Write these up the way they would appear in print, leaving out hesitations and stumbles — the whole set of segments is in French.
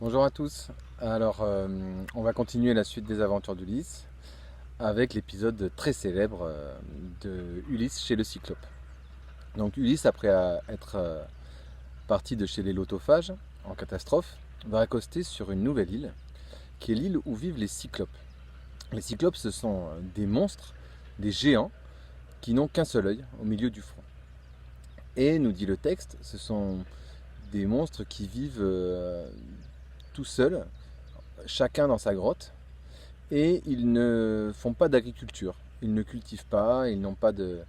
Bonjour à tous. Alors, on va continuer la suite des aventures d'Ulysse avec l'épisode très célèbre de Ulysse chez le Cyclope. Donc, Ulysse, après être parti de chez les Lotophages en catastrophe, va accoster sur une nouvelle île qui est l'île où vivent les Cyclopes. Les Cyclopes, ce sont des monstres, des géants qui n'ont qu'un seul œil au milieu du front. Et, nous dit le texte, ce sont des monstres qui vivent tout seuls, chacun dans sa grotte, et ils ne font pas d'agriculture. Ils ne cultivent pas, ils n'ont pas de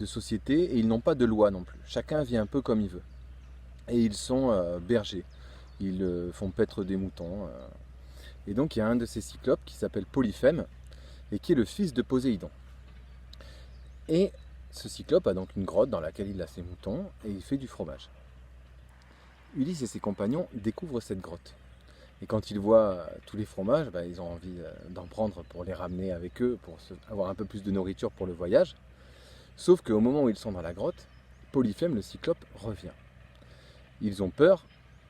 société et ils n'ont pas de loi non plus. Chacun vit un peu comme il veut. Et ils sont bergers. Ils font paître des moutons. Et donc il y a un de ces cyclopes qui s'appelle Polyphème et qui est le fils de Poséidon. Et ce cyclope a donc une grotte dans laquelle il a ses moutons et il fait du fromage. Ulysse et ses compagnons découvrent cette grotte. Et quand ils voient tous les fromages, ils ont envie d'en prendre pour les ramener avec eux, pour avoir un peu plus de nourriture pour le voyage. Sauf qu'au moment où ils sont dans la grotte, Polyphème, le cyclope, revient. Ils ont peur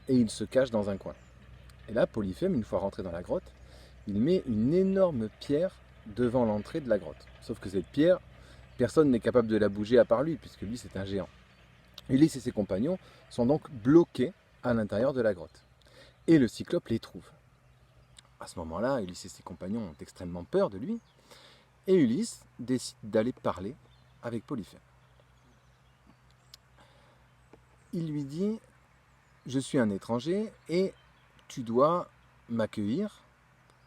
et ils se cachent dans un coin. Et là, Polyphème, une fois rentré dans la grotte, il met une énorme pierre devant l'entrée de la grotte. Sauf que cette pierre, personne n'est capable de la bouger à part lui, puisque lui c'est un géant. Ulysse et ses compagnons sont donc bloqués à l'intérieur de la grotte. Et le cyclope les trouve. À ce moment-là, Ulysse et ses compagnons ont extrêmement peur de lui, et Ulysse décide d'aller parler avec Polyphème. Il lui dit « Je suis un étranger et tu dois m'accueillir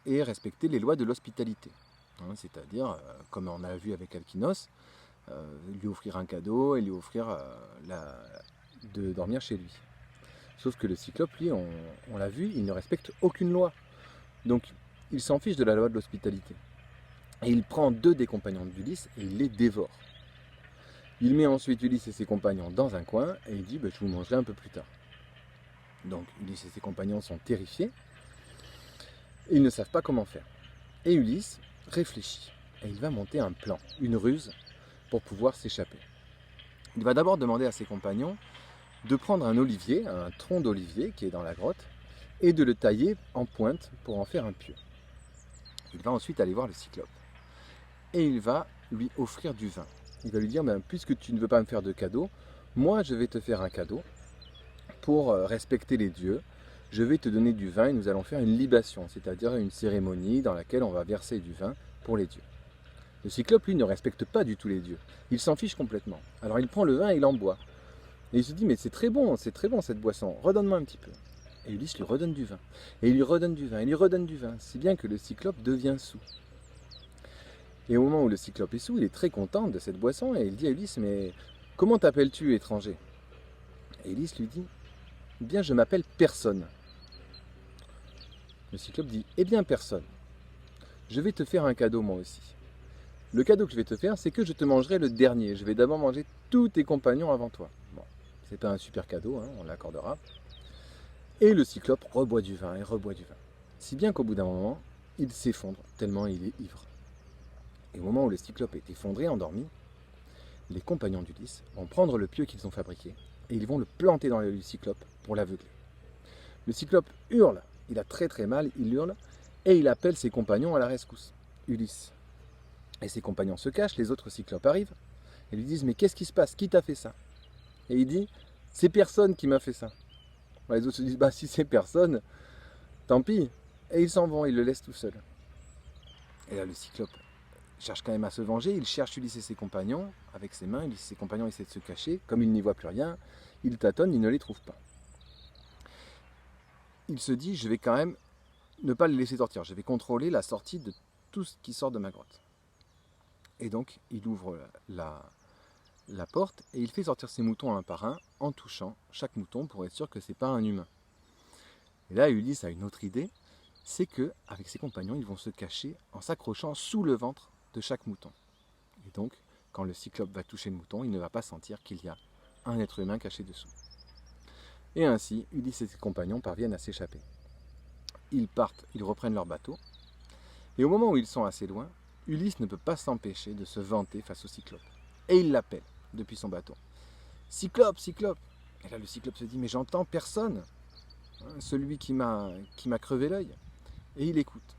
et respecter les lois de l'hospitalité. » C'est-à-dire, comme on a vu avec Alkinos, lui offrir un cadeau et lui offrir de dormir chez lui. Sauf que le cyclope, lui, on l'a vu, il ne respecte aucune loi. Donc, il s'en fiche de la loi de l'hospitalité. Et il prend 2 des compagnons d'Ulysse et il les dévore. Il met ensuite Ulysse et ses compagnons dans un coin et il dit je vous mangerai un peu plus tard. Donc, Ulysse et ses compagnons sont terrifiés et ils ne savent pas comment faire. Et Ulysse réfléchit et il va monter un plan, une ruse pour pouvoir s'échapper. Il va d'abord demander à ses compagnons de prendre un olivier, un tronc d'olivier qui est dans la grotte, et de le tailler en pointe pour en faire un pieu. Il va ensuite aller voir le cyclope. Et il va lui offrir du vin. Il va lui dire, puisque tu ne veux pas me faire de cadeau, moi je vais te faire un cadeau pour respecter les dieux. Je vais te donner du vin et nous allons faire une libation, c'est-à-dire une cérémonie dans laquelle on va verser du vin pour les dieux. Le cyclope, lui, ne respecte pas du tout les dieux. Il s'en fiche complètement. Alors il prend le vin et il en boit. Et il se dit, mais c'est très bon cette boisson, redonne-moi un petit peu. Et Ulysse lui redonne du vin. Et il lui redonne du vin, et il lui redonne du vin. Si bien que le cyclope devient saoul. Et au moment où le cyclope est saoul, il est très content de cette boisson, et il dit à Ulysse, mais comment t'appelles-tu, étranger? Et Ulysse lui dit, eh bien je m'appelle Personne. Le cyclope dit, eh bien Personne, je vais te faire un cadeau moi aussi. Le cadeau que je vais te faire, c'est que je te mangerai le dernier. Je vais d'abord manger tous tes compagnons avant toi. Bon, c'est pas un super cadeau, on l'accordera. Et le cyclope reboit du vin et reboit du vin. Si bien qu'au bout d'un moment, il s'effondre tellement il est ivre. Et au moment où le cyclope est effondré, endormi, les compagnons d'Ulysse vont prendre le pieu qu'ils ont fabriqué et ils vont le planter dans l'œil du cyclope pour l'aveugler. Le cyclope hurle, il a très très mal, il hurle et il appelle ses compagnons à la rescousse. Ulysse et ses compagnons se cachent, les autres cyclopes arrivent et lui disent « Mais qu'est-ce qui se passe? Qui t'a fait ça ?» Et il dit « C'est personne qui m'a fait ça. » Les autres se disent « Si c'est personne, tant pis. » Et ils s'en vont, ils le laissent tout seul. Et là, le cyclope cherche quand même à se venger, il cherche Ulysse et ses compagnons avec ses mains, Ulysse et ses compagnons essaient de se cacher, comme il n'y voit plus rien, il tâtonne, il ne les trouve pas. Il se dit, je vais quand même ne pas les laisser sortir, je vais contrôler la sortie de tout ce qui sort de ma grotte. Et donc, il ouvre la porte et il fait sortir ses moutons un par un en touchant chaque mouton pour être sûr que ce n'est pas un humain. Et là, Ulysse a une autre idée, c'est qu'avec ses compagnons, ils vont se cacher en s'accrochant sous le ventre de chaque mouton. Et donc, quand le cyclope va toucher le mouton, il ne va pas sentir qu'il y a un être humain caché dessous. Et ainsi, Ulysse et ses compagnons parviennent à s'échapper. Ils partent, ils reprennent leur bateau, et au moment où ils sont assez loin, Ulysse ne peut pas s'empêcher de se vanter face au cyclope. Et il l'appelle depuis son bateau. « Cyclope, cyclope !» Et là, le cyclope se dit « Mais j'entends personne !» celui qui m'a crevé l'œil. Et il écoute.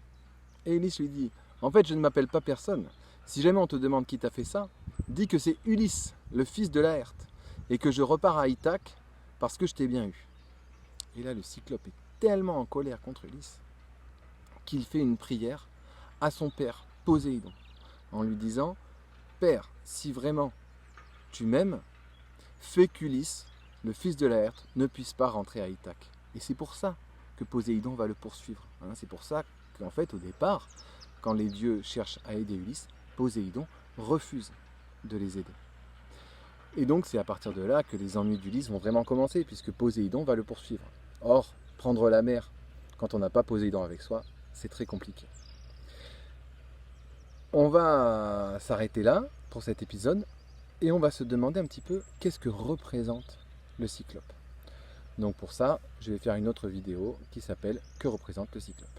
Et Ulysse lui dit, en fait je ne m'appelle pas personne. Si jamais on te demande qui t'a fait ça, dis que c'est Ulysse, le fils de Laërte, et que je repars à Ithaque parce que je t'ai bien eu. Et là le Cyclope est tellement en colère contre Ulysse qu'il fait une prière à son père Poséidon, en lui disant, Père, si vraiment tu m'aimes, fais qu'Ulysse, le fils de Laërte, ne puisse pas rentrer à Ithaque. Et c'est pour ça que Poséidon va le poursuivre. C'est pour ça qu'en fait, au départ, quand les dieux cherchent à aider Ulysse, Poséidon refuse de les aider. Et donc c'est à partir de là que les ennuis d'Ulysse vont vraiment commencer, puisque Poséidon va le poursuivre. Or, prendre la mer quand on n'a pas Poséidon avec soi, c'est très compliqué. On va s'arrêter là pour cet épisode et on va se demander un petit peu qu'est-ce que représente le Cyclope. Donc pour ça, je vais faire une autre vidéo qui s'appelle « Que représente le Cyclope ?»